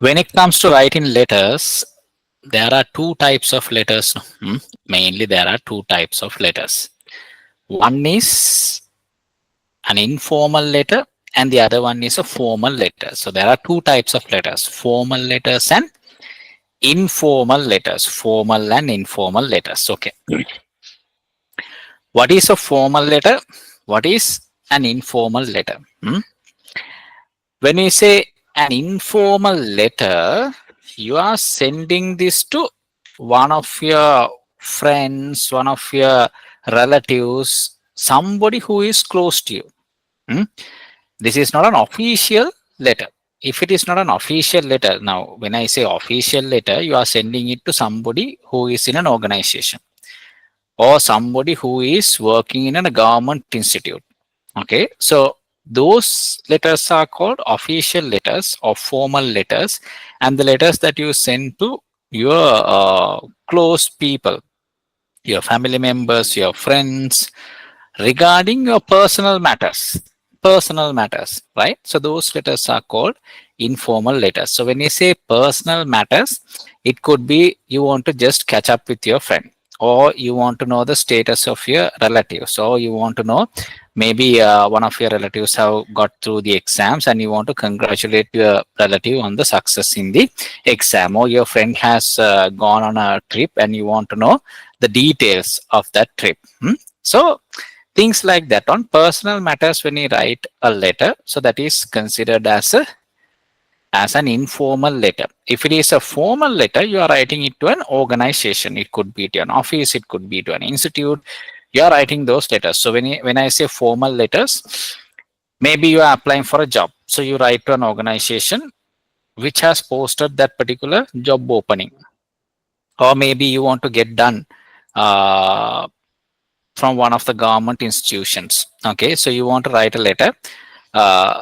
When it comes to writing letters, there are two types of letters. Mainly, there are two types of letters. One is an informal letter, and the other one is a formal letter. So there are two types of letters: formal letters and informal letters. Formal and informal letters. Okay. What is a formal letter? What is an informal letter? When we say an informal letter, you are sending this to one of your friends, one of your relatives, somebody who is close to you. Hmm? This is not an official letter. If it is not an official letter, now when I say official letter, you are sending it to somebody who is in an organization or somebody who is working in a government institute. Okay, so those letters are called official letters or formal letters, and the letters that you send to your close people, your family members, your friends, regarding your personal matters. Personal matters, right? So those letters are called informal letters. So when you say personal matters, it could be you want to just catch up with your friend, or you want to know the status of your relatives, or you want to know maybe one of your relatives have got through the exams and you want to congratulate your relative on the success in the exam, or your friend has gone on a trip and you want to know the details of that trip. So things like that on personal matters when you write a letter, so that is considered as an informal letter. If it is a formal letter, you are writing it to an organization. It could be to an office, it could be to an institute. You are writing those letters. So when I say formal letters, maybe you are applying for a job, so you write to an organization which has posted that particular job opening, or maybe you want to get done uh, from one of the government institutions. Okay, so you want to write a letter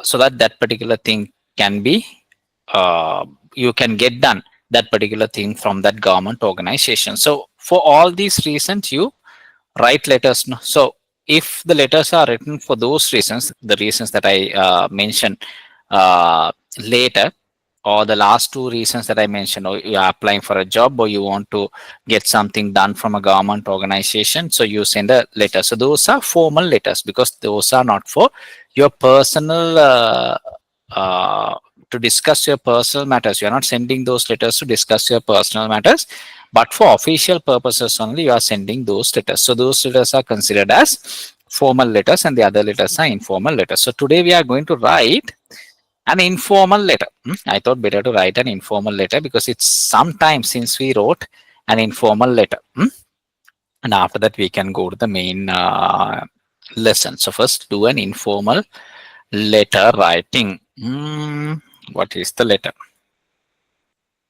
so that that particular thing can be you can get done that particular thing from that government organization. So for all these reasons, you write letters. So if the letters are written for those reasons, the reasons that I mentioned uh, later, or the last two reasons that I mentioned, or you are applying for a job, or you want to get something done from a government organization, so you send a letter. So those are formal letters, because those are not for your personal to discuss your personal matters. You are not sending those letters to discuss your personal matters, but for official purposes only you are sending those letters. So those letters are considered as formal letters, and the other letters are informal letters. So today we are going to write an informal letter. I thought better to write an informal letter because it's some time since we wrote an informal letter. And after that we can go to the main lesson. So first do an informal letter writing. What is the letter?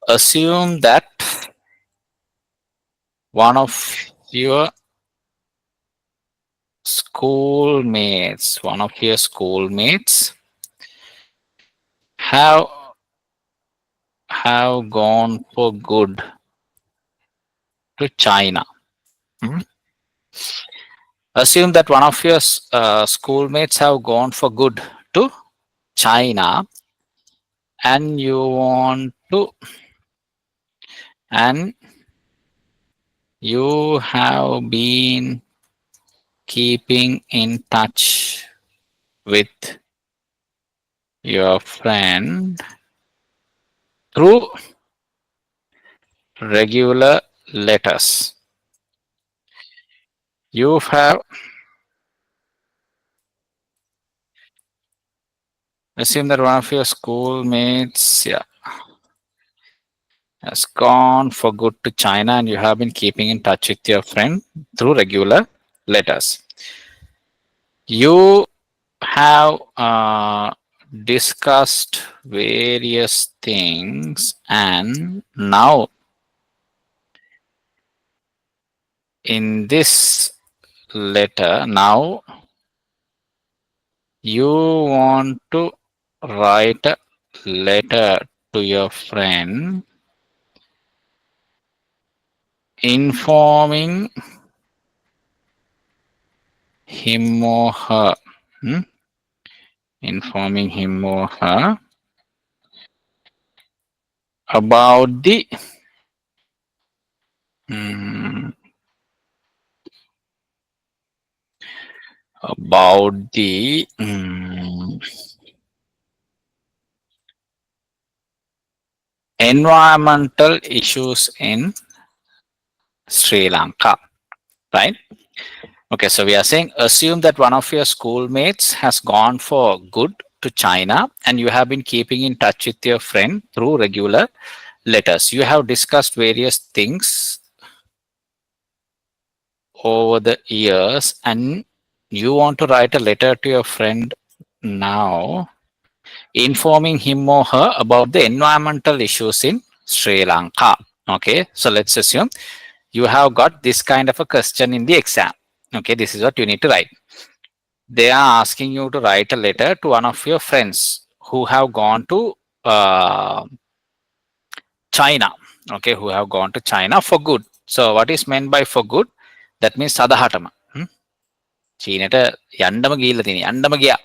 Assume that one of your schoolmates have gone for good to China. Hmm? Assume that one of your schoolmates have gone for good to China, and you want to, and you have been keeping in touch with your friend through regular letters. You have assumed that one of your schoolmates, yeah, has gone for good to China, and you have been keeping in touch with your friend through regular letters. You have discussed various things, and now in this letter, now you want to write a letter to your friend informing him or her, hmm? Informing him or her about the mm, about the environmental issues in Sri Lanka, right? Okay, so we are saying assume that one of your schoolmates has gone for good to China and you have been keeping in touch with your friend through regular letters. You have discussed various things over the years and you want to write a letter to your friend now informing him or her about the environmental issues in Sri Lanka. Okay, so let's assume you have got this kind of a question in the exam. Okay, this is what you need to write. They are asking you to write a letter to one of your friends who have gone to China. Okay, who have gone to China for good. So what is meant by for good? That means සදහටම. චීනට යන්නම ගිහිල්ලා තියෙන. යන්නම ගියා.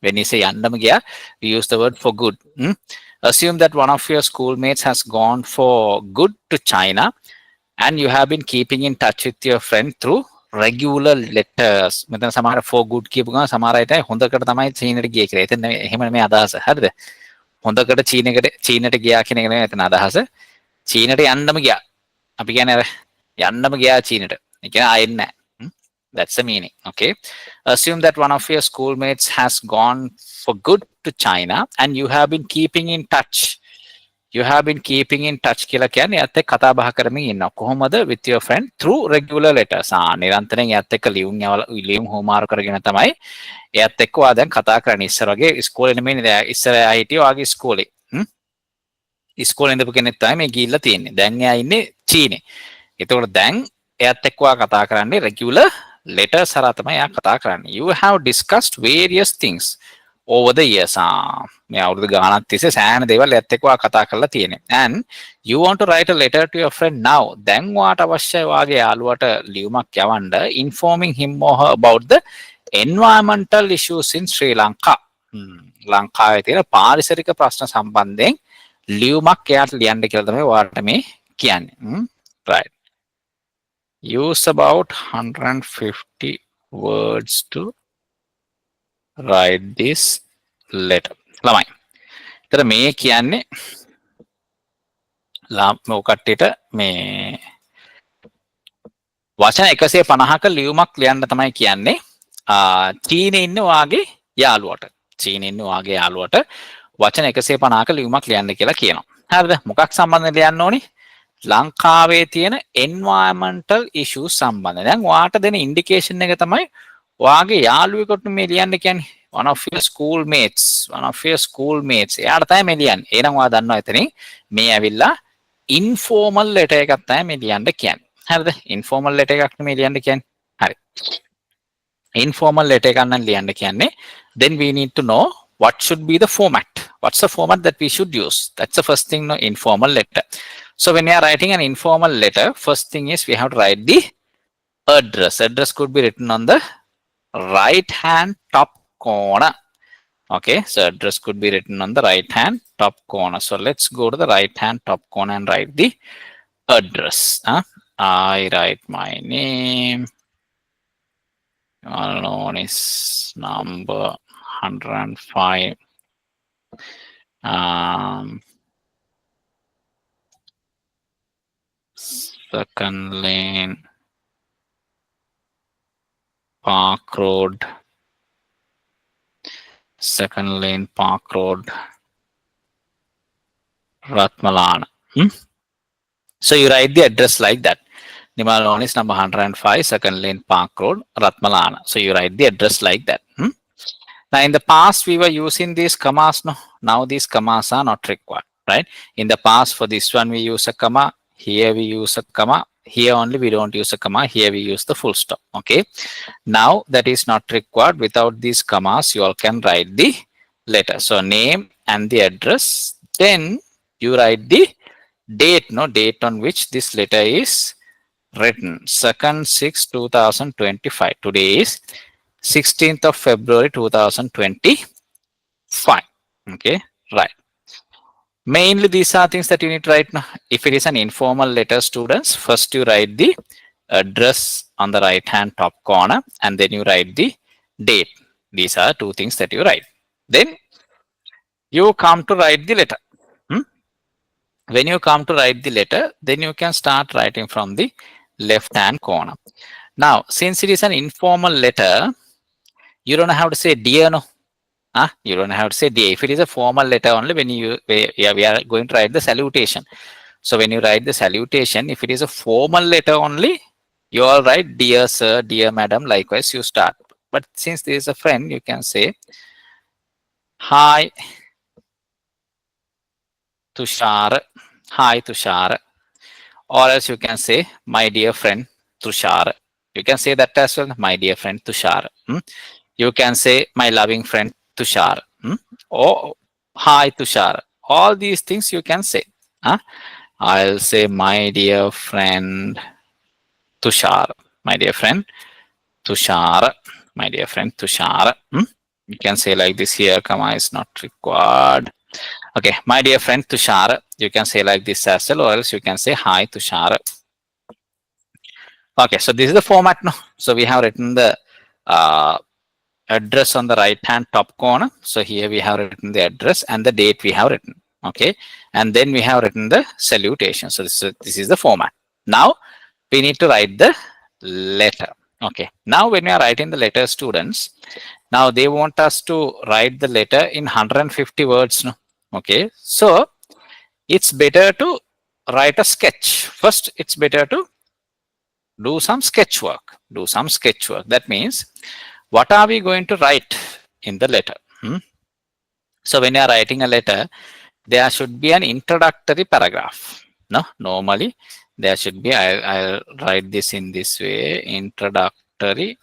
When you say යන්නම ගියා, we use the word for good. Assume that one of your schoolmates has gone for good to China and you have been keeping in touch with your friend through regular letters. මෙතන සමහර for good කියපු ගමන් සමහර අයට හොඳකට තමයි චීනට ගියේ කියලා. එතන එහෙම නෙමෙයි අදහස. හරිද? හොඳකට චීනට ගියා කියන එක නෙමෙයි එතන අදහස. චීනට යන්නම ගියා. අපි කියන්නේ අර යන්නම ගියා චීනට. ඒ කියන්නේ ආයෙත් නැහැ. That's the meaning. Okay. Assume that one of your schoolmates has gone for good to China and you have been keeping in touch. You have been keeping in touch කියලා කියන්නේ එයාත් එක්ක කතා බහ කරමින් ඉන්නවා. කොහොමද? With your friend through regular letters. නිරන්තරයෙන් එයාත් එක්ක ලියුම් හෝමාරු කරගෙන තමයි එයාත් එක්ක ඔයා දැන් කතා කරන්නේ. ඉස්සර වගේ ඉස්කෝලේ නෙමෙයිනේ. ඉස්සර එයා හිටියේ ඔයාගේ ඉස්කෝලේ. ඉස්කෝලේ ඉඳපු කෙනෙක් තමයි මේ ගිහිල්ලා තියෙන්නේ. දැන් එයා ඉන්නේ චීනේ. එතකොට දැන් එයාත් එක්ක ඔයා කතා කරන්නේ regular letters හරහා තමයි එයා කතා කරන්නේ. You have discussed various things over the years. මේ අවුරුදු ගානක් තිස්සේ සෑහෙන දේවල් එයාත් එක්ක ඔයා කතා කරලා තියෙන්නේ. And you want to write a letter to your friend now. දැන් ඔයාට අවශ්‍යයි ඔයාගේ යාළුවාට ලියුමක් යවන්න informing him or her about the environmental issues in Sri Lanka. ලංකාවේ තියෙන පාරිසරික ප්‍රශ්න සම්බන්ධයෙන් ලියුමක් එයාට ලියන්න කියලා තමයි ඔයාලට මේ කියන්නේ. Right. Use about 150 words to write this letter. ළමයි. එතන මේ කියන්නේ කට්ටියට මේ වචන 150ක ලියුමක් ලියන්න තමයි කියන්නේ. චීනේ ඉන්න ඔයාගේ යාළුවට. චීනේ ඉන්න ඔයාගේ යාළුවට වචන 150ක ලියුමක් ලියන්න කියලා කියනවා. හරිද? මොකක් සම්බන්ධව ලියන්න ඕනේ? ලංකාවේ තියෙන environmental issues සම්බන්ධ. දැන් ඔයාට දෙන ඉන්ඩිකේෂන් එක තමයි ඔයාගේ යාළුවෙකුට මේ ලියන්න කියන්නේ. one of your schoolmates. එයාට තමයි මේ ලියන්නේ. එහෙනම් ඔයා දන්නවා එතනින් මේ ඇවිල්ලා informal letter එකක් තමයි මේ ලියන්න කියන්නේ. හරිද? informal letter එකක් නෙමෙයි ලියන්න කියන්නේ. හරි. informal letter එකක් නම් ලියන්න කියන්නේ. Then we need to know what should be the format. What's the format that we should use? That's the first thing, no, informal letter. So when we are writing an informal letter, first thing is we have to write the address. Address could be written on the right hand top corner. Okay, so address could be written on the right hand top corner. So let's go to the right hand top corner and write the address. I write my name. Known is number 105. Second lane, Park Road. Second lane, Park Road, Ratmalana. So you write the address like that. Nimalawan is number 105, second lane, Park Road, Ratmalana. So you write the address like that. Now in the past we were using these commas. No, now these commas are not required, right? In the past for this one we use a comma. Here we use a comma. Here only we don't use a comma. Here we use the full stop. Okay. Now that is not required. Without these commas, you all can write the letter. So name and the address. Then you write the date. No, date on which this letter is written. 2nd 6 2025. Today is 16th of February 2025. Okay. Right. Mainly these are things that you need to write now. If it is an informal letter, students, first you write the address on the right hand top corner and then you write the date. These are two things that you write. Then you come to write the letter. Hmm? When you come to write the letter, then you can start writing from the left hand corner. Now, since it is an informal letter, you don't have to say dear, no. You don't have to say dear. If it is a formal letter only, when we are going to write the salutation. So when you write the salutation, if it is a formal letter only, you all write dear sir, dear madam, likewise you start. But since there is a friend, you can say hi Tushar, hi Tushar, or else you can say my dear friend Tushar. You can say that as well, my dear friend Tushar. You can say my loving friend Tushar, or hi Tushar. All these things you can say. I'll say my dear friend Tushar, my dear friend Tushar, my dear friend Tushar. You can say like this here, comma is not required. Okay, my dear friend Tushar, you can say like this as well, or else you can say hi Tushar. Okay, so this is the format now. So we have written the address on the right hand top corner. So here we have written the address and the date we have written. Okay, and then we have written the salutation. So this is the format. Now we need to write the letter. Okay, now when we are writing the letter, students, now they want us to write the letter in 150 words. No? Okay, so it's better to write a sketch. First, it's better to do some sketch work. Do some sketch work. That means, what are we going to write in the letter? So when you are writing a letter, there should be an introductory paragraph. No, normally there should be. I'll write this in this way: introductory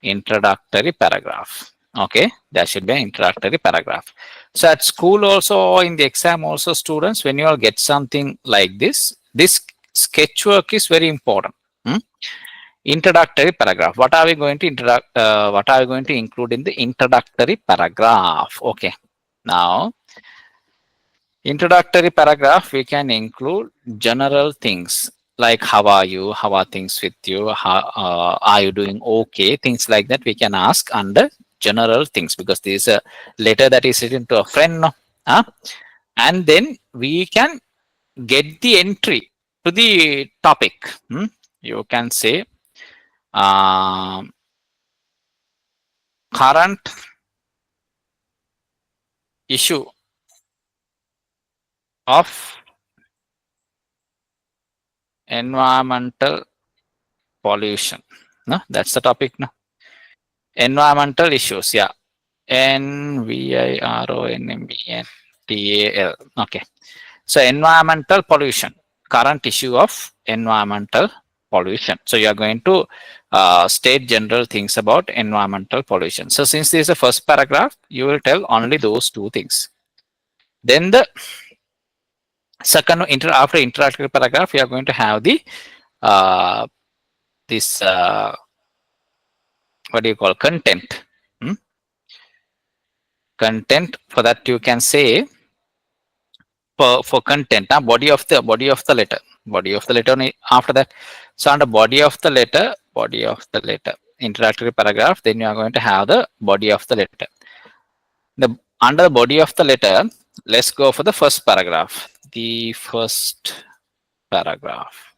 paragraph. Okay, there should be an introductory paragraph. So at school also, or in the exam also, students, when you all get something like this sketch work is very important. Introductory paragraph. What are we going to what are we going to include in the introductory paragraph? Okay, now introductory paragraph, we can include general things like how are you, how are things with you, how are you doing, okay, things like that we can ask under general things, because this is a letter that is written to a friend, no? And then we can get the entry to the topic. You can say current issue of environmental pollution. No, that's the topic. No, environmental issues. Yeah, environmental. Okay, so environmental pollution. Current issue of environmental pollution. So you are going to state general things about environmental pollution. So since this is the first paragraph, you will tell only those two things. Then the second, after introductory paragraph, we are going to have the this what do you call content. Content, for that you can say for content, body of the letter, after that. So under body of the letter, introductory paragraph, then you are going to have the body of the letter. Under the body of the letter, let's go for the first paragraph. The first paragraph.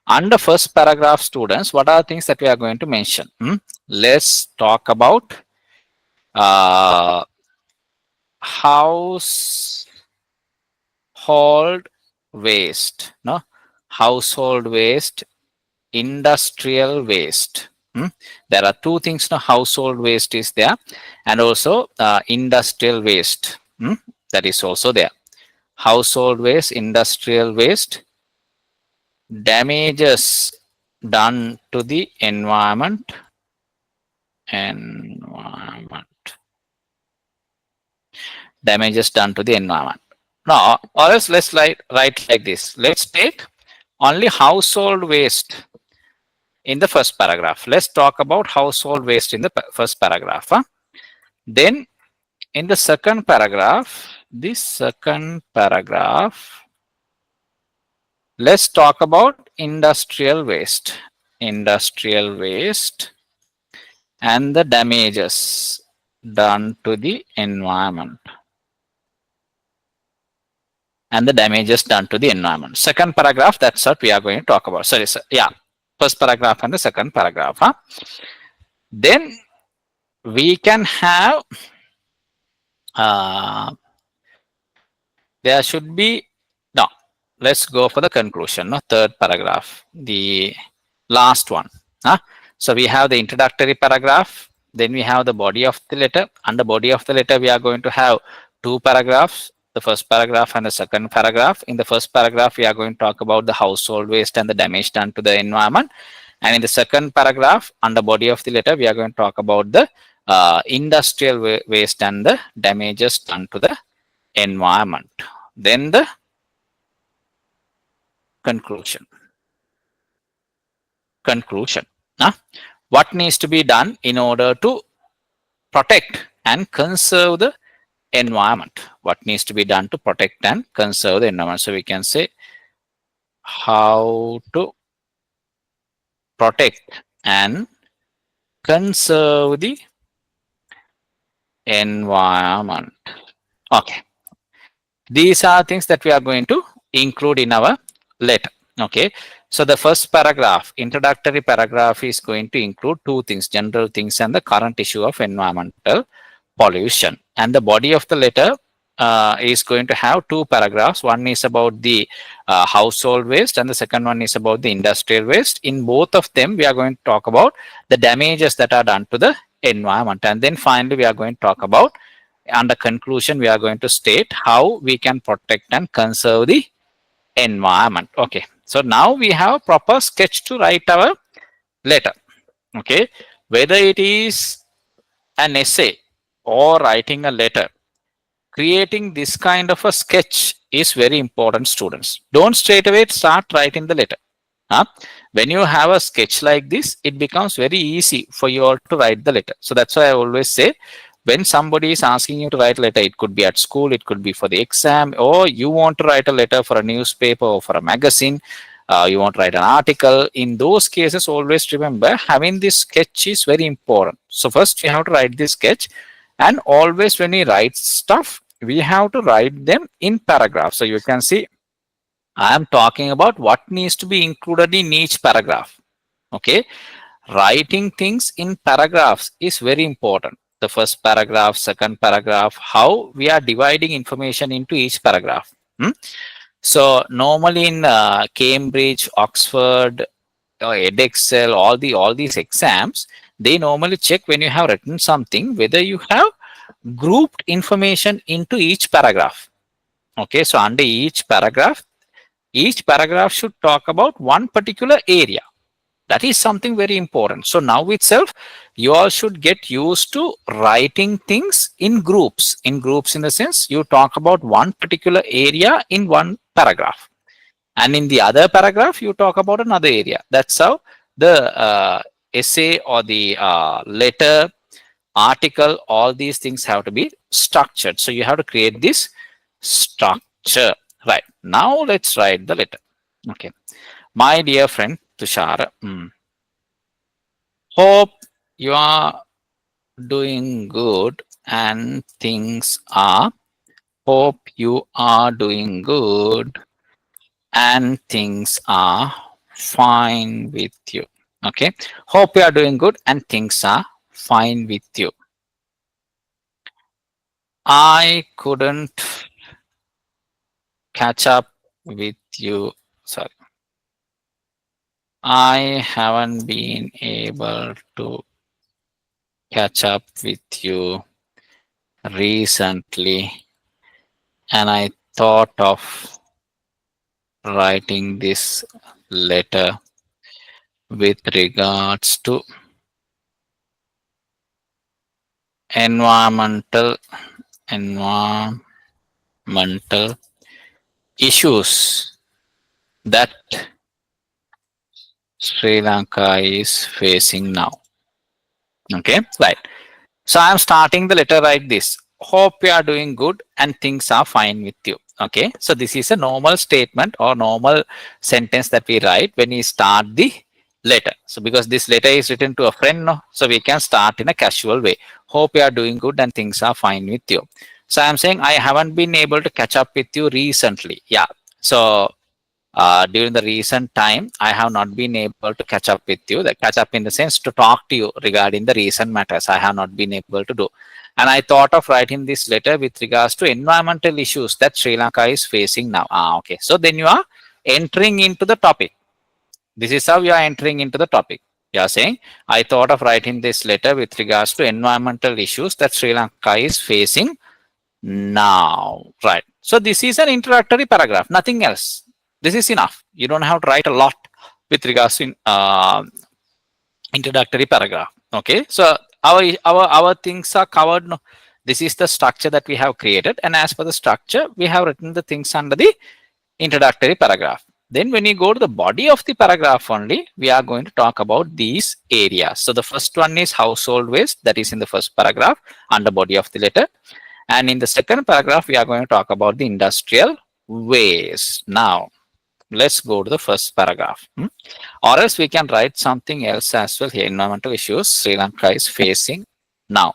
Under first paragraph, students, what are things that we are going to mention? Let's talk about household waste. No, household waste, industrial waste. There are two things. No, household waste is there, and also industrial waste. That is also there. Household waste, industrial waste, damages done to the environment. Damages done to the environment. Now, or else let's write like this. Let's take only household waste in the first paragraph. Let's talk about household waste in the first paragraph. Then in the second paragraph, this second paragraph, let's talk about industrial waste. Industrial waste and the damages done to the environment. And the damages done to the environment. Second paragraph, that's what we are going to talk about. Sorry, sir. Yeah. First paragraph and the second paragraph. Huh? Then we can have, there should be, no, let's go for the conclusion. No? Third paragraph, the last one. Huh? So we have the introductory paragraph. Then we have the body of the letter. Under body of the letter, we are going to have two paragraphs, the first paragraph and the second paragraph. In the first paragraph, we are going to talk about the household waste and the damage done to the environment. And in the second paragraph, under body of the letter, we are going to talk about the industrial waste and the damages done to the environment. Then the conclusion. Conclusion. What needs to be done in order to protect and conserve the environment? What needs to be done to protect and conserve the environment? So we can say how to protect and conserve the environment. Okay. These are things that we are going to include in our letter. Okay. So the first paragraph, introductory paragraph, is going to include two things, general things and the current issue of environmental pollution. And the body of the letter is going to have two paragraphs. One is about the household waste and the second one is about the industrial waste. In both of them, we are going to talk about the damages that are done to the environment. And then finally, we are going to talk about, under conclusion, we are going to state how we can protect and conserve the environment. Okay. So now we have a proper sketch to write our letter. Okay. Whether it is an essay or writing a letter, creating this kind of a sketch is very important, students. Don't straight away start writing the letter. When you have a sketch like this, it becomes very easy for you all to write the letter. So that's why I always say, when somebody is asking you to write a letter, it could be at school, it could be for the exam, or you want to write a letter for a newspaper or for a magazine, you want to write an article. In those cases, always remember, having this sketch is very important. So first you have to write this sketch, and always when we write stuff, we have to write them in paragraphs. So you can see, I am talking about what needs to be included in each paragraph. Okay. Writing things in paragraphs is very important. The first paragraph, second paragraph, how we are dividing information into each paragraph. So normally in Cambridge, Oxford, Edexcel, all these exams, they normally check when you have written something, whether you have grouped information into each paragraph. Okay, so under each paragraph should talk about one particular area. That is something very important. So now itself, you all should get used to writing things in groups. In groups, in the sense, you talk about one particular area in one paragraph. And in the other paragraph, you talk about another area. That's how the essay or the letter, article, all these things have to be structured. So you have to create this structure. Right. Now let's write the letter. Okay. My dear friend Tushar, hope you are doing good and things are, hope you are doing good and things are fine with you. Okay. Hope you are doing good and things are fine with you. I couldn't catch up with you. Sorry. I haven't been able to catch up with you recently, and I thought of writing this letter with regards to environmental issues that Sri Lanka is facing now. Okay, right. So I am starting the letter like this. hope you are doing good and things are fine with you. Okay, so this is a normal statement or normal sentence that we write when we start the letter. So because this letter is written to a friend, no, so we can start in a casual way. Hope you are doing good and things are fine with you. So I'm saying I haven't been able to catch up with you recently. Yeah. So during the recent time, I have not been able to catch up with you. The catch up in the sense to talk to you regarding the recent matters. I have not been able to do. And I thought of writing this letter with regards to environmental issues that Sri Lanka is facing now. Okay. So then you are entering into the topic. This is how you are entering into the topic. You are saying, I thought of writing this letter with regards to environmental issues that Sri Lanka is facing now. Right. So this is an introductory paragraph, nothing else. This is enough. You don't have to write a lot with regards to introductory paragraph. Okay. So our things are covered. No? This is the structure that we have created. And as per the structure, we have written the things under the introductory paragraph. Then when you go to the body of the paragraph only, we are going to talk about these areas. So the first one is household waste, that is in the first paragraph under body of the letter. And in the second paragraph, we are going to talk about the industrial waste. Now, let's go to the first paragraph. Or else we can write something else as well here. Environmental issues Sri Lanka is facing now.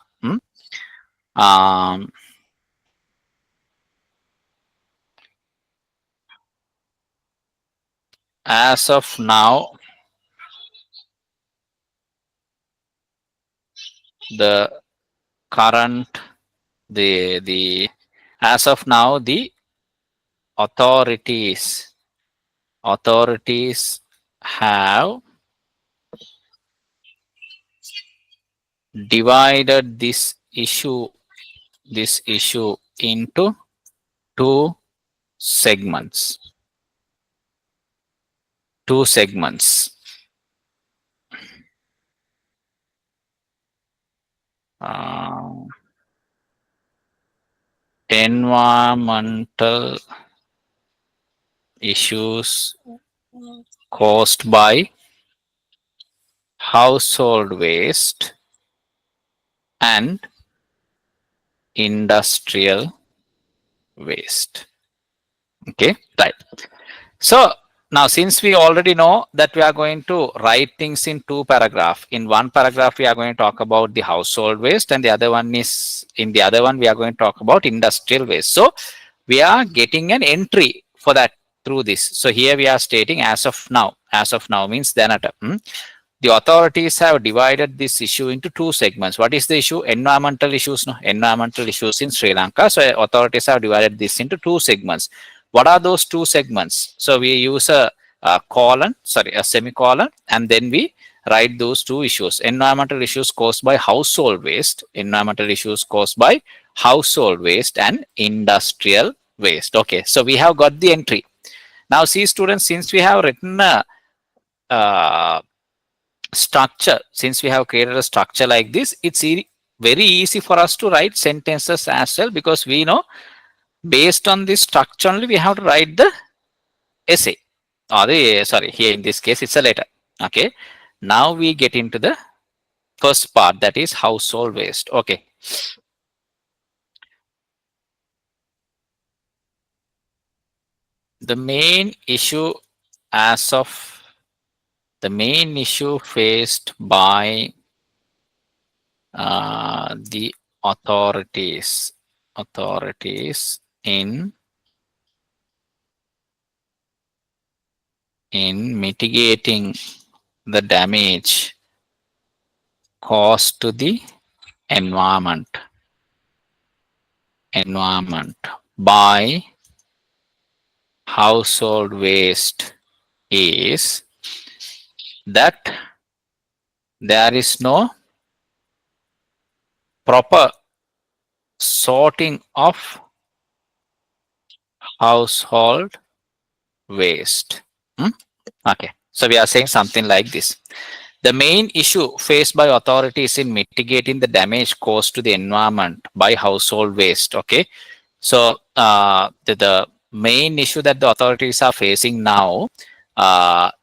As of now, the current, the as of now, the authorities have divided this issue into two segments. Environmental issues caused by household waste and industrial waste. Okay, right. So now, since we already know that we are going to write things in two paragraphs, in one paragraph we are going to talk about the household waste, and the other one is in the other one we are going to talk about industrial waste. So we are getting an entry for that through this. So here we are stating as of now. As of now means then at the authorities have divided this issue into two segments. What is the issue? Environmental issues. No, environmental issues in Sri Lanka. So authorities have divided this into two segments. What are those two segments? So we use a semicolon, and then we write those two issues. Environmental issues caused by household waste, environmental issues caused by household waste and industrial waste. Okay, so we have got the entry. Now see students, since we have written a structure, since we have created a structure like this, it's very easy for us to write sentences as well, because we know based on this structure only we have to write the essay, or the here in this case it's a letter. Okay, now we get into the first part, that is household waste. Okay, the main issue faced by the authorities in mitigating the damage caused to the environment by household waste is that there is no proper sorting of household waste. Okay, so we are saying something like this. The main issue faced by authorities in mitigating the damage caused to the environment by household waste. Okay, so the main issue that the authorities are facing now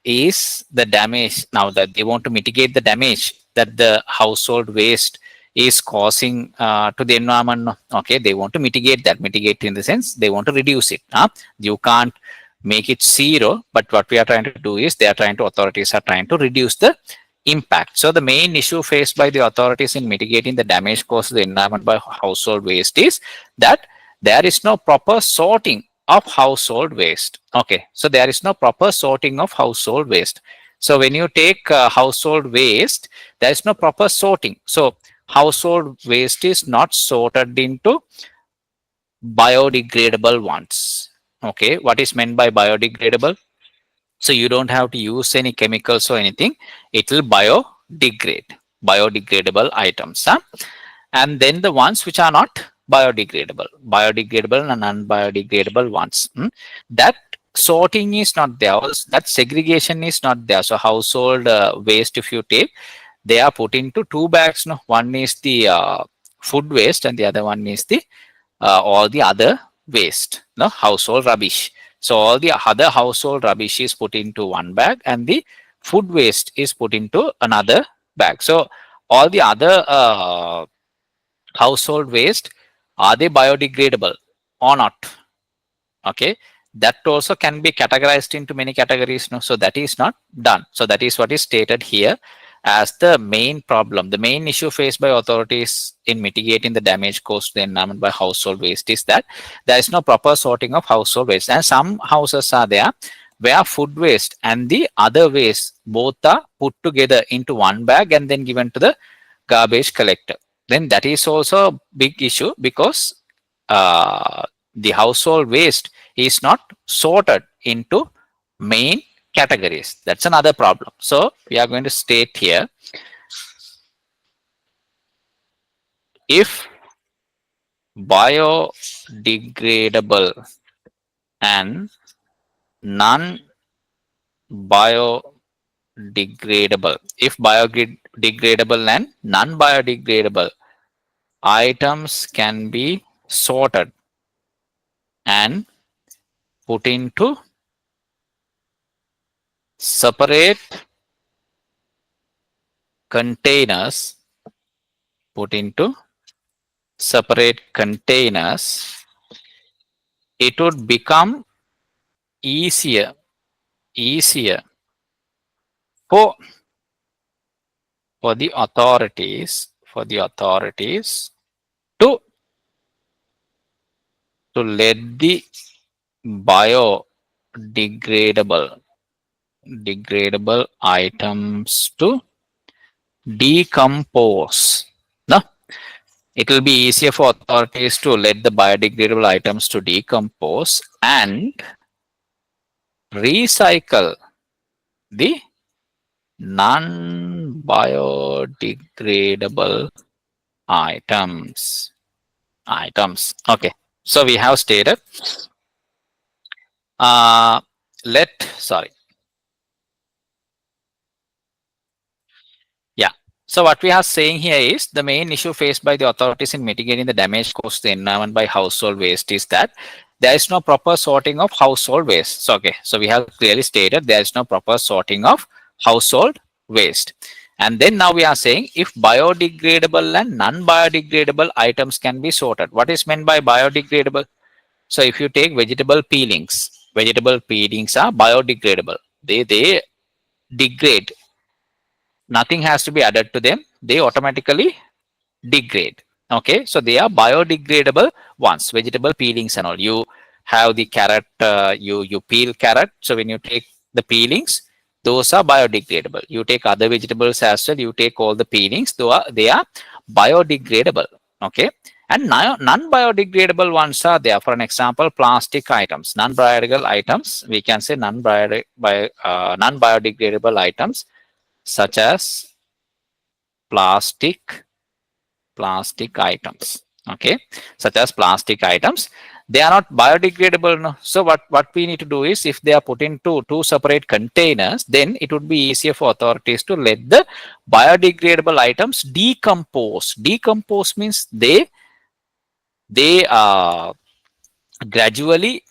is the damage. Now that they want to mitigate the damage that the household waste is causing to the environment. No. Okay, they want to mitigate that. Mitigate in the sense they want to reduce it. You can't make it zero, but what we are trying to do is they are trying to, authorities are trying to reduce the impact. So the main issue faced by the authorities in mitigating the damage caused to the environment by household waste is that there is no proper sorting of household waste. Okay, so there is no proper sorting of household waste. So when you take household waste, there is no proper sorting. So household waste is not sorted into biodegradable ones. Okay, what is meant by biodegradable? So you don't have to use any chemicals or anything. It will biodegradable items. And then the ones which are not biodegradable and non-biodegradable ones. That sorting is not there. That segregation is not there. So household waste, if you take, they are put into two bags. No, one is the food waste, and the other one is the all the other waste, no, household rubbish. So all the other household rubbish is put into one bag, and the food waste is put into another bag. So all the other household waste, are they biodegradable or not? Okay, that also can be categorized into many categories. No, so that is not done. So that is what is stated here as the main problem. The main issue faced by authorities in mitigating the damage caused to the environment by household waste is that there is no proper sorting of household waste. And some houses are there where food waste and the other waste both are put together into one bag and then given to the garbage collector. Then that is also a big issue, because the household waste is not sorted into main categories. That's another problem. So we are going to state here, if biodegradable and non-biodegradable, if biodegradable and non-biodegradable items can be sorted and put into separate containers, it would become easier for the authorities to let the biodegradable items to decompose. No, it will be easier for authorities to let the biodegradable items to decompose and recycle the non-biodegradable items. Okay, so we have stated so what we are saying here is the main issue faced by the authorities in mitigating the damage caused to the environment by household waste is that there is no proper sorting of household waste. So, okay, so we have clearly stated there is no proper sorting of household waste. And then now we are saying if biodegradable and non-biodegradable items can be sorted. What is meant by biodegradable? So if you take vegetable peelings are biodegradable. They degrade. Nothing has to be added to them. They automatically degrade. Okay, so they are biodegradable ones. Vegetable peelings and all. You have the carrot, you peel carrot. So when you take the peelings, those are biodegradable. You take other vegetables as well. You take all the peelings. They are biodegradable. Okay, and non-biodegradable ones are there. For an example, plastic items. Non-biodegradable items. We can say non-biodegradable items, such as plastic items. Okay, such as plastic items, they are not biodegradable. No? So what we need to do is, if they are put into two separate containers, then it would be easier for authorities to let the biodegradable items decompose. Decompose means they gradually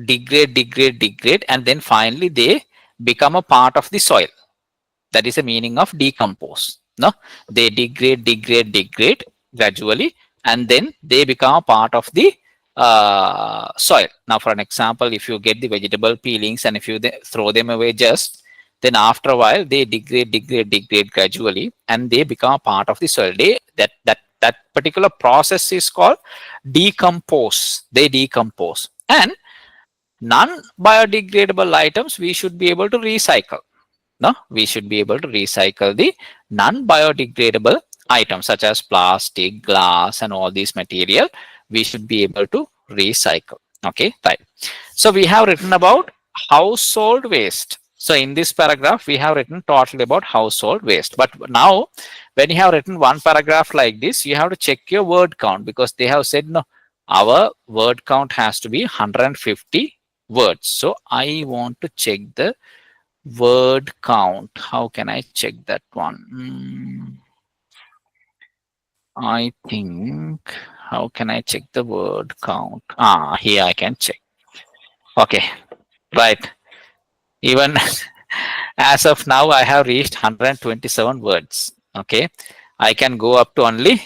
degrade, and then finally they become a part of the soil. That is the meaning of decompose. No, they degrade gradually, and then they become a part of the soil. Now, for an example, if you get the vegetable peelings and if you throw them away just, then after a while they degrade gradually, and they become a part of the soil. That particular process is called decompose. They decompose, and non-biodegradable items we should be able to recycle. No, we should be able to recycle the non-biodegradable items such as plastic, glass, and all these material. We should be able to recycle. Okay, right. So we have written about household waste. So in this paragraph, we have written totally about household waste. But now, when you have written one paragraph like this, you have to check your word count, because they have said no, our word count has to be 150 words. So I want to check the word count. How can I check that one? I think, how can I check the word count? Here I can check. Okay, right. Even as of now, I have reached 127 words. Okay, I can go up to only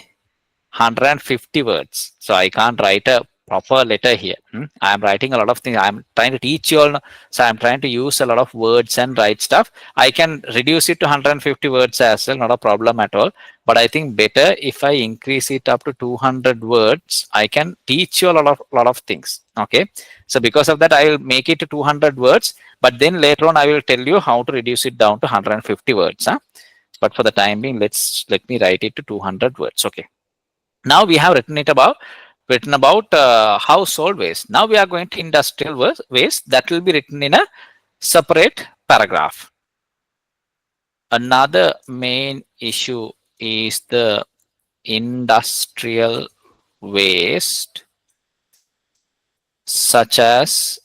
150 words. So I can't write a proper letter here. I am writing a lot of things. I'm trying to teach you all. So I'm trying to use a lot of words and write stuff. I can reduce it to 150 words as well. Not a problem at all. But I think better if I increase it up to 200 words, I can teach you a lot of things. Okay. So because of that, I will make it to 200 words. But then later on, I will tell you how to reduce it down to 150 words. But for the time being, let me write it to 200 words. Okay. Now we have written about household waste. Now we are going to industrial waste. That will be written in a separate paragraph. Another main issue is the industrial waste, such as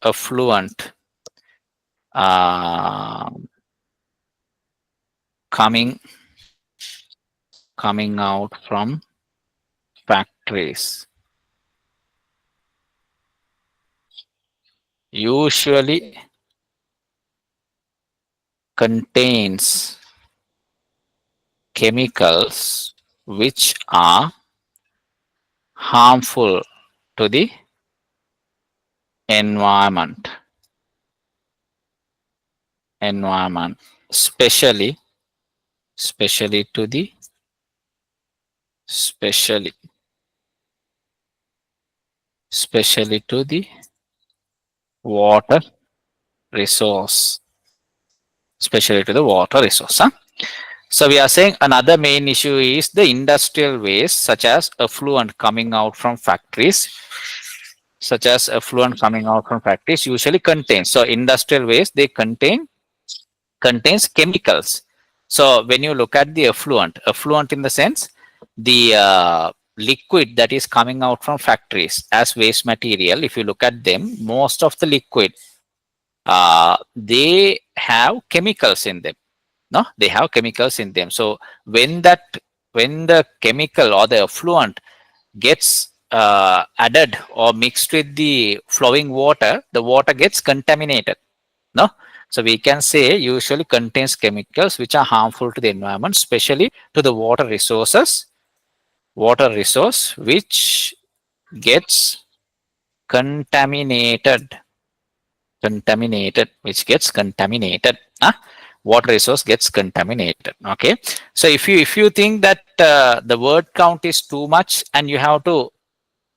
effluent coming out from factories. Usually contains chemicals which are harmful to the environment, especially to the water resource, So we are saying another main issue is the industrial waste, such as effluent coming out from factories. Usually contains. So industrial waste, they contains chemicals. So when you look at the effluent in the sense, the liquid that is coming out from factories as waste material, if you look at them, most of the liquid, they have chemicals in them. No, they have chemicals in them. So when the chemical or the effluent gets added or mixed with the flowing water, the water gets contaminated. No, so we can say usually contains chemicals which are harmful to the environment, especially to the water resource which gets contaminated. Water resource gets contaminated. Okay, so if you think that the word count is too much and you have to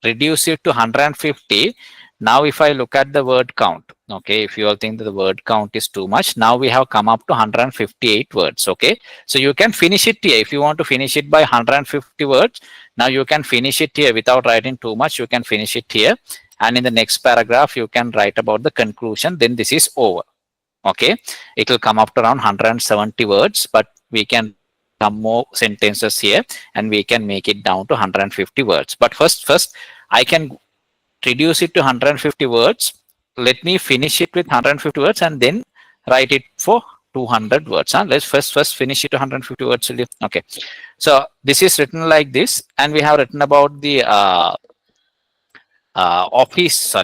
reduce it to 150, now if I look at the word count, okay, if you all think that the word count is too much, now we have come up to 158 words. Okay, so you can finish it here. If you want to finish it by 150 words, now you can finish it here without writing too much. You can finish it here, and in the next paragraph you can write about the conclusion. Then this is over. Okay, it will come up to around 170 words, but we can some more sentences here and we can make it down to 150 words. But first I can reduce it to 150 words. Let me finish it with 150 words and then write it for 200 words. Let's first finish it to 150 words. Okay, so this is written like this, and we have written about the office,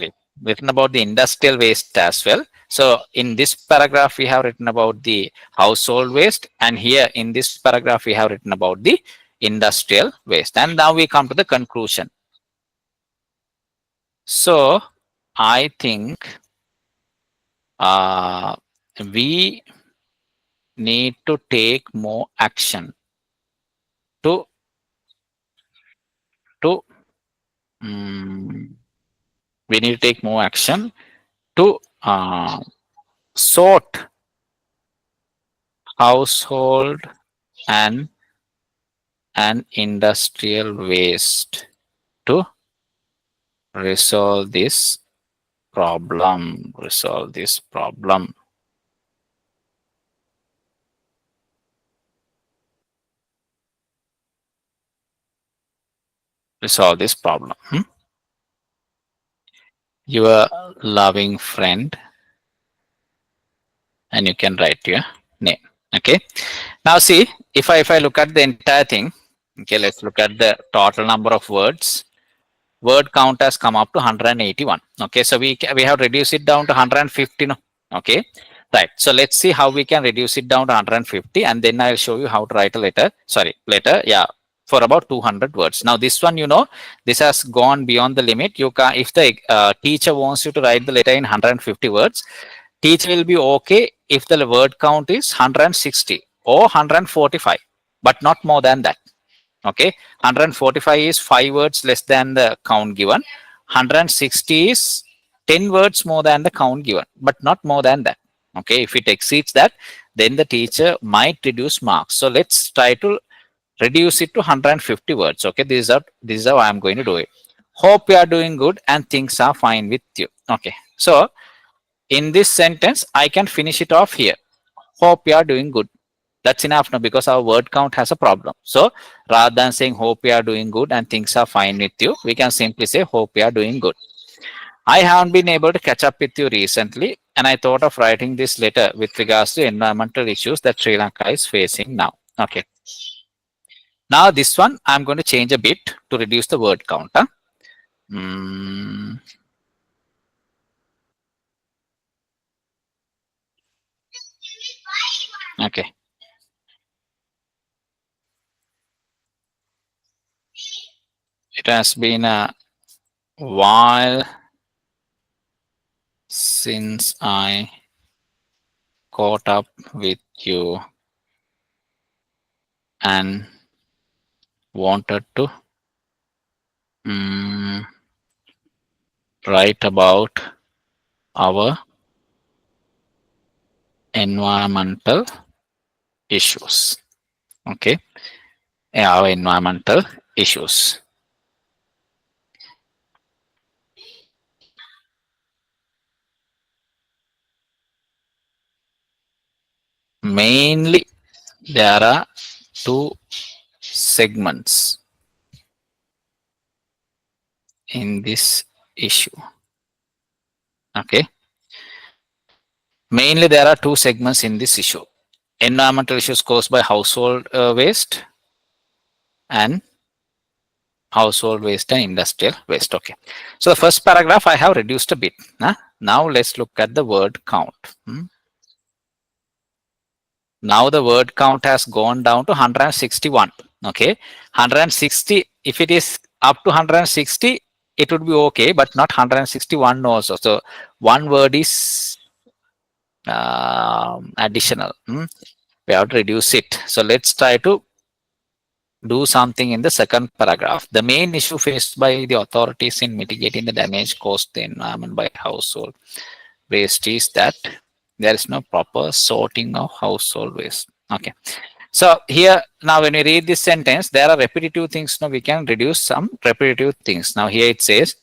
written about the industrial waste as well. So in this paragraph, we have written about the household waste, and here in this paragraph, we have written about the industrial waste. And now we come to the conclusion. So I think we need to take more action to to we need to take more action to sort household and industrial waste to resolve this problem. Resolve this problem. Resolve this problem. Your loving friend, and you can write your name. Okay. Now see, if I look at the entire thing, okay, let's look at the total number of words. Word count has come up to 181. Okay, so we have reduced it down to 150. No? Okay, right. So let's see how we can reduce it down to 150, and then I'll show you how to write a letter. Sorry, letter. Yeah, for about 200 words. Now this one, this has gone beyond the limit. You can, if the teacher wants you to write the letter in 150 words, teacher will be okay if the word count is 160 or 145, but not more than that. Okay, 145 is 5 words less than the count given. 160 is 10 words more than the count given, but not more than that. Okay, if it exceeds that, then the teacher might reduce marks. So let's try to reduce it to 150 words. Okay, this is how I'm going to do it. Hope you are doing good and things are fine with you. Okay, so in this sentence, I can finish it off here. Hope you are doing good. That's enough now, because our word count has a problem. So rather than saying hope you are doing good and things are fine with you, we can simply say hope you are doing good. I haven't been able to catch up with you recently, and I thought of writing this letter with regards to environmental issues that Sri Lanka is facing now. Okay. Now this one, I'm going to change a bit to reduce the word count. Huh? Okay. It has been a while since I caught up with you and wanted to write about our environmental issues. Okay, our environmental issues. Mainly, there are 2 segments in this issue. Okay, mainly there are 2 segments in this issue: environmental issues caused by household waste and household waste and industrial waste. Okay, so the first paragraph I have reduced a bit. Now let's look at the word count. Now the word count has gone down to 161. Okay, 160. If it is up to 160, it would be okay, but not 161 also. So one word is additional. We have to reduce it. So let's try to do something in the second paragraph. The main issue faced by the authorities in mitigating the damage caused to the environment by household waste is that there is no proper sorting of household waste. Okay, so here now when we read this sentence, there are repetitive things. Now we can reduce some repetitive things. Now here it says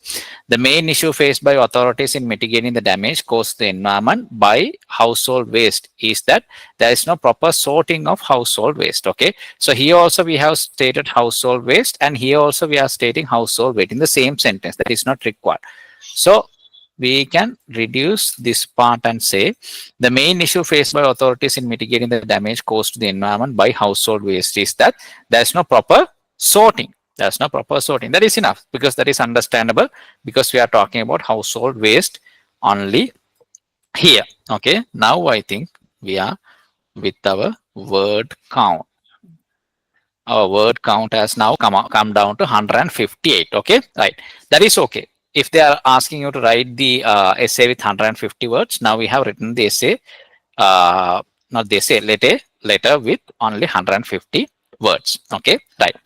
the main issue faced by authorities in mitigating the damage caused to the environment by household waste is that there is no proper sorting of household waste. Okay, so here also we have stated household waste, and here also we are stating household waste in the same sentence. That is not required. So we can reduce this part and say the main issue faced by authorities in mitigating the damage caused to the environment by household waste is that there is no proper sorting. There's no proper sorting. That is enough because that is understandable because we are talking about household waste only here. Okay. Now I think we are with our word count. Our word count has now come down to 158. Okay. Right. That is okay. If they are asking you to write the essay with 150 words, now we have written the essay, not the essay, letter with only 150 words. Okay. Right.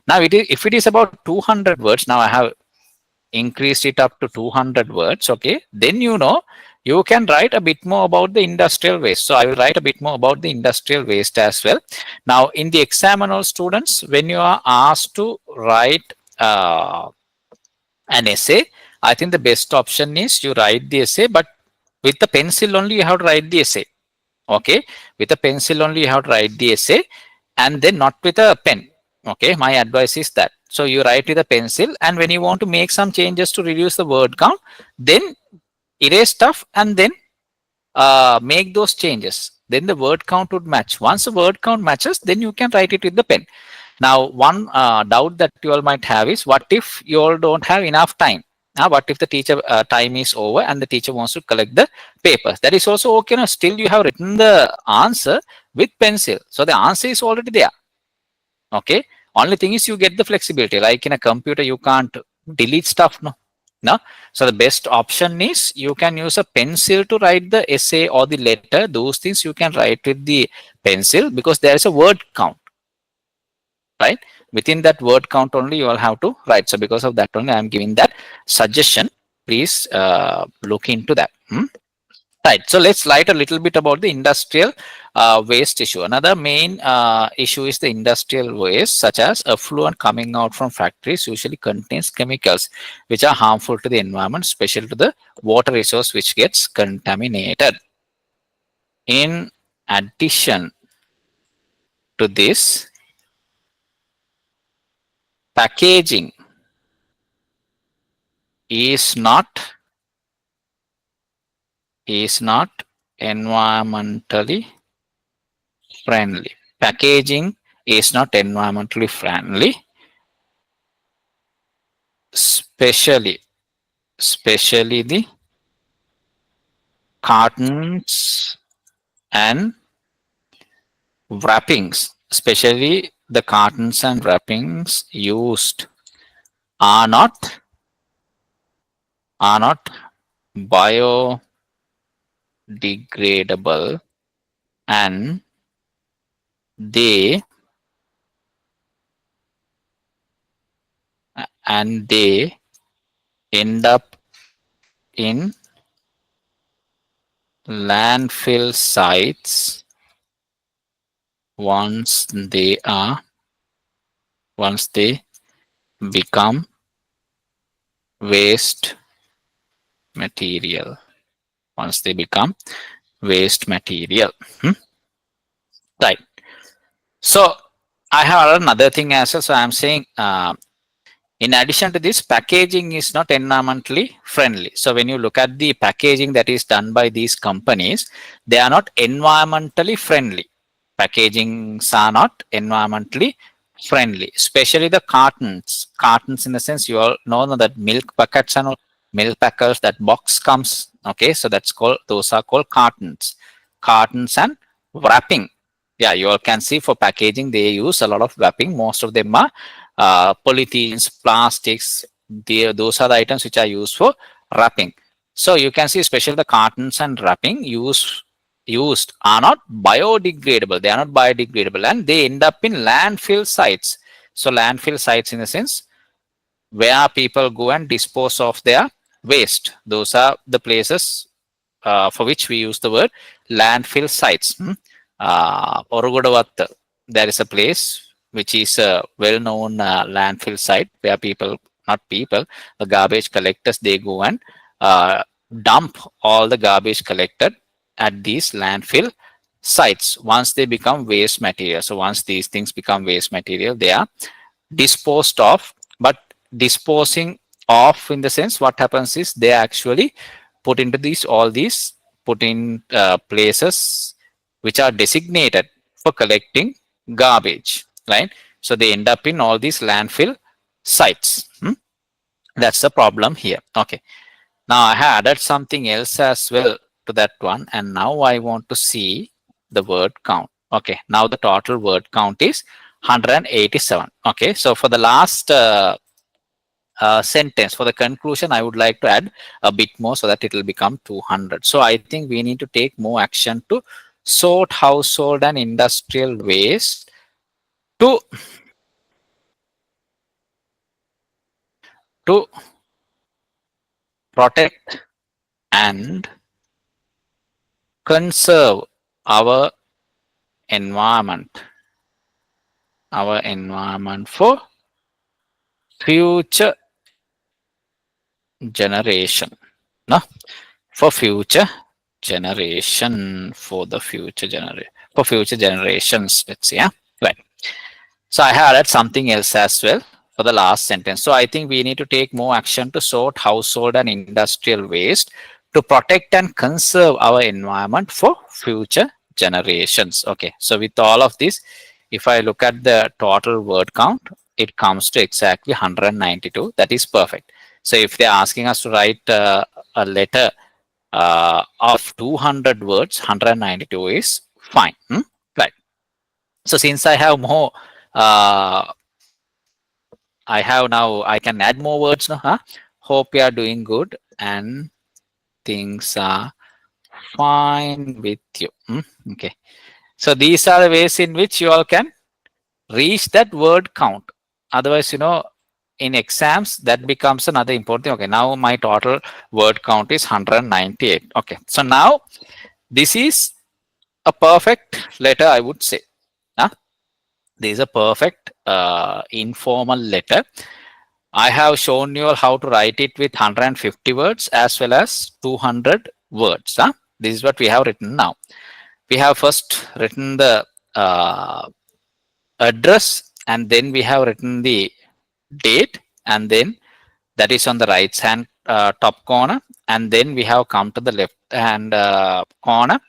Now it is, if it is about 200 words, now I have increased it up to 200 words. Okay, then you can write a bit more about the industrial waste. So I will write a bit more about the industrial waste as well. Now in the examinal students, when you are asked to write an essay, I think the best option is you write the essay, but with the pencil only you have to write the essay. Okay, with a pencil only you have to write the essay, and then not with a pen. Okay, my advice is that. So you write with a pencil, and when you want to make some changes to reduce the word count, then erase stuff and then make those changes. Then the word count would match. Once the word count matches, then you can write it with the pen. Now, one doubt that you all might have is, what if you all don't have enough time? What if the teacher time is over and the teacher wants to collect the papers? That is also okay. No? Still, you have written the answer with pencil. So the answer is already there. Okay. Only thing is you get the flexibility. Like in a computer, you can't delete stuff. No. So the best option is you can use a pencil to write the essay or the letter. Those things you can write with the pencil because there is a word count. Right, within that word count only you all have to write. So because of that only I am giving that suggestion. Please look into that. Right, so let's write a little bit about the industrial waste issue. Another main issue is the industrial waste, such as effluent coming out from factories usually contains chemicals which are harmful to the environment, especially to the water resource, which gets contaminated. In addition to this, packaging is not environmentally friendly. Packaging is not environmentally friendly, especially the cartons and wrappings. Especially the cartons and wrappings used are not biodegradable, and they end up in landfill sites once they become waste material. Once they become waste material. Right. So I have another thing as well. So I'm saying in addition to this, packaging is not environmentally friendly. So when you look at the packaging that is done by these companies, they are not environmentally friendly. Packagings are not environmentally friendly, especially the cartons. Cartons in the sense, you all know that milk packets and milk packers, that box comes. Okay, so those are called cartons. Cartons and wrapping. Yeah, you all can see for packaging, they use a lot of wrapping. Most of them are polythenes, plastics. Those are the items which are used for wrapping. So you can see, especially the cartons and wrapping used are not biodegradable. They are not biodegradable, and they end up in landfill sites. So landfill sites in the sense where people go and dispose of their waste. Those are the places for which we use the word landfill sites. Orugodavatta, there is a place which is a well-known landfill site where the garbage collectors, they go and dump all the garbage collected at these landfill sites once they become waste material. So once these things become waste material, they are disposed of. But disposing of in the sense, what happens is they actually put into put in places which are designated for collecting garbage, right? So they end up in all these landfill sites. That's the problem here. Okay. Now I have added something else as well to that one, and now I want to see the word count. Okay, now the total word count is 187. Okay, so for the last sentence, for the conclusion, I would like to add a bit more so that it will become 200. So I think we need to take more action to sort household and industrial waste to to protect and conserve our environment for future generation. No, for future generation, for the future generation, for future generations. Let's see. Yeah, right. So I had added something else as well for the last sentence. So I think we need to take more action to sort household and industrial waste to protect and conserve our environment for future generations. Okay, so with all of this, if I look at the total word count, it comes to exactly 192. That is perfect. So if they're asking us to write a letter of 200 words, 192 is fine. Right. So since I have more, I can add more words now. Huh? Hope you are doing good and things are fine with you. Okay. So these are the ways in which you all can reach that word count. Otherwise, in exams, that becomes another important thing. Okay, now my total word count is 198. Okay, so now this is a perfect letter, I would say. Huh? This is a perfect informal letter. I have shown you all how to write it with 150 words as well as 200 words. Huh? This is what we have written now. We have first written the address, and then we have written the date, and then that is on the right hand top corner, and then we have come to the left hand corner,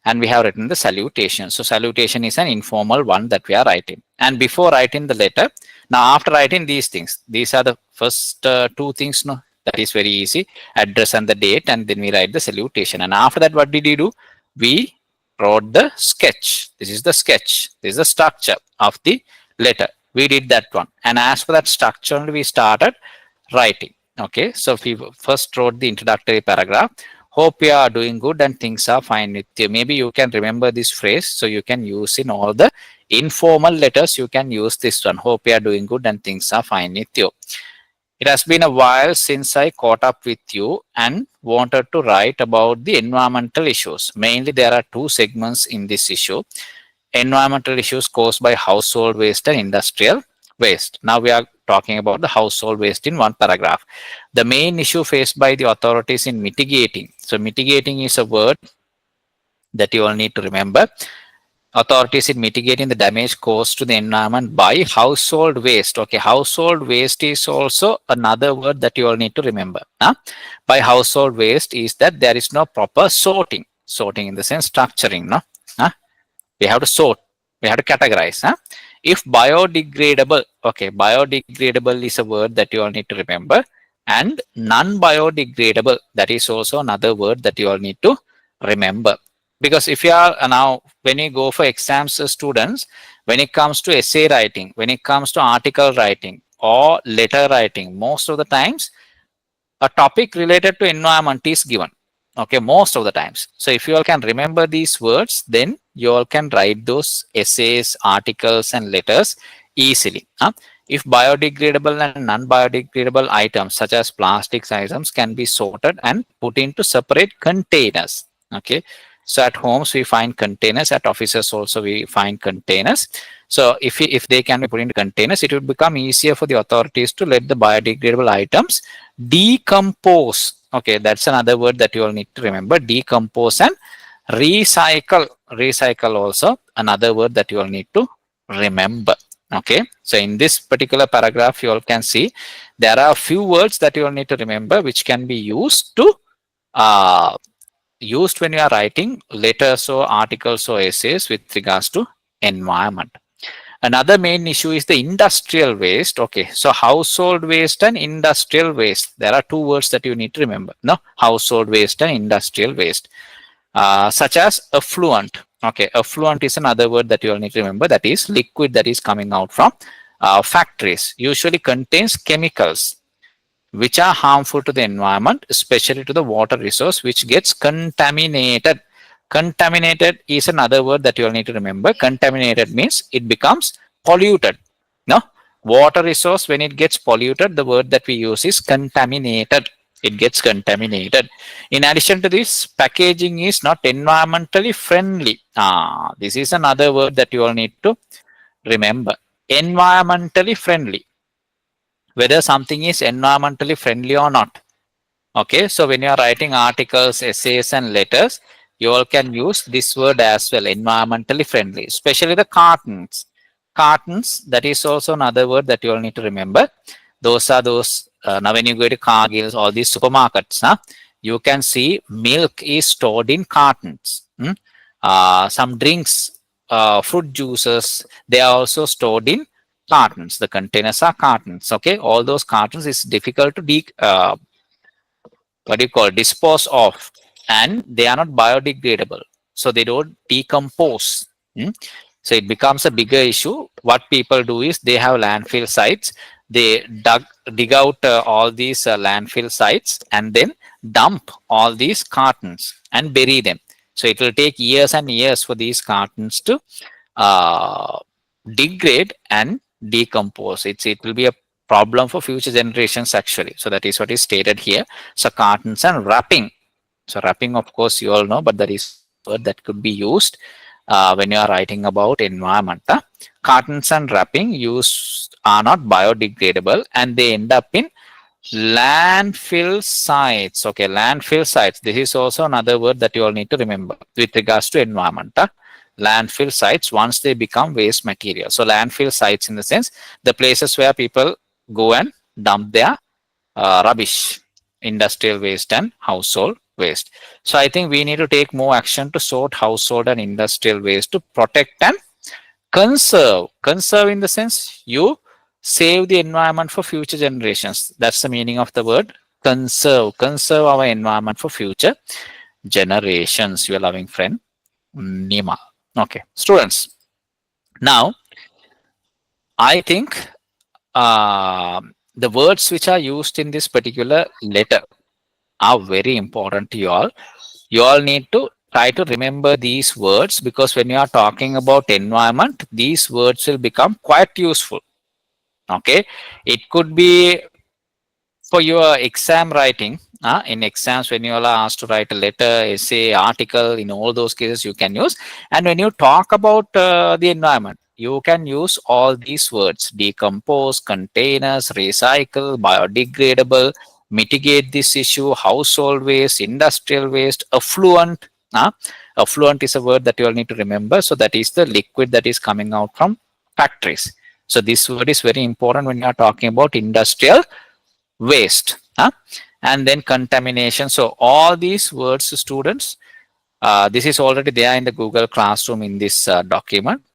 and we have written the salutation. So salutation is an informal one that we are writing. And before writing the letter, now after writing these things, these are the first two things. No, that is very easy: address and the date, and then we write the salutation. And after that, what did we do? We wrote the sketch. This is the sketch. This is the structure of the letter. We did that one, and as for that structure only, we started writing. Okay, so we first wrote the introductory paragraph. Hope you are doing good and things are fine with you. Maybe you can remember this phrase, so you can use in all the informal letters. You can use this one. Hope you are doing good and things are fine with you. It has been a while since I caught up with you and wanted to write about the environmental issues. Mainly, there are two segments in this issue: environmental issues caused by household waste and industrial waste. Now we are talking about the household waste in one paragraph. The main issue faced by the authorities in mitigating. So mitigating is a word that you all need to remember. Authorities in mitigating the damage caused to the environment by household waste. Okay, household waste is also another word that you all need to remember. By household waste is that there is no proper sorting. Sorting in the sense structuring. No, we have to sort. We have to categorize. If biodegradable, okay, biodegradable is a word that you all need to remember, and non-biodegradable, that is also another word that you all need to remember. Because if you are now, when you go for exams, students, when it comes to essay writing, when it comes to article writing or letter writing, most of the times a topic related to environment is given. Okay, most of the times. So if you all can remember these words, then you all can write those essays, articles, and letters easily. If biodegradable and non-biodegradable items such as plastics items can be sorted and put into separate containers. Okay, so at homes we find containers, at offices also we find containers. So if they can be put into containers, it would become easier for the authorities to let the biodegradable items decompose. Okay, that's another word that you all need to remember: decompose and recycle. Recycle also another word that you all need to remember. Okay, so in this particular paragraph, you all can see there are a few words that you all need to remember, which can be used to used when you are writing letters or articles or essays with regards to environment. Another main issue is the industrial waste. Okay, so household waste and industrial waste. There are two words that you need to remember. No, household waste and industrial waste, such as effluent. Okay, effluent is another word that you all need to remember. That is liquid that is coming out from factories. Usually contains chemicals which are harmful to the environment, especially to the water resource, which gets contaminated. Contaminated is another word that you will need to remember. Contaminated means it becomes polluted. No, water resource, when it gets polluted, the word that we use is contaminated. It gets contaminated. In addition to this, packaging is not environmentally friendly. This is another word that you all need to remember. Environmentally friendly, whether something is environmentally friendly or not. Okay, so when you are writing articles, essays, and letters, you all can use this word as well, environmentally friendly, especially the cartons. Cartons, that is also another word that you all need to remember. Those are those, now when you go to Cargills, all these supermarkets, you can see milk is stored in cartons. Some drinks, fruit juices, they are also stored in cartons. The containers are cartons. Okay, all those cartons is difficult to dispose of, and they are not biodegradable, so they don't decompose. So it becomes a bigger issue. What people do is they have landfill sites. They dig out all these landfill sites and then dump all these cartons and bury them. So it will take years and years for these cartons to uh, degrade and decompose. It will be a problem for future generations actually. So that is what is stated here. So cartons and wrapping. So wrapping, of course, you all know, but that is a word that could be used when you are writing about environment. Cartons and wrapping used are not biodegradable, and they end up in landfill sites. Okay, landfill sites. This is also another word that you all need to remember with regards to environment. Landfill sites, once they become waste material. So landfill sites in the sense, the places where people go and dump their rubbish, industrial waste and household waste. So I think we need to take more action to sort household and industrial waste to protect and conserve. Conserve in the sense you save the environment for future generations. That's the meaning of the word conserve. Conserve our environment for future generations. Your loving friend, Nima. Okay, students. Now, I think the words which are used in this particular letter are very important to you all. You all need to try to remember these words, because when you are talking about environment, these words will become quite useful. Okay, it could be for your exam writing. In exams, when you are asked to write a letter, essay, article, in all those cases you can use. And when you talk about the environment, you can use all these words: decompose, containers, recycle, biodegradable, mitigate this issue, household waste, industrial waste, effluent. Effluent is a word that you all need to remember. So that is the liquid that is coming out from factories. So this word is very important when you are talking about industrial waste. And then contamination. So all these words, students, this is already there in the Google Classroom in this document.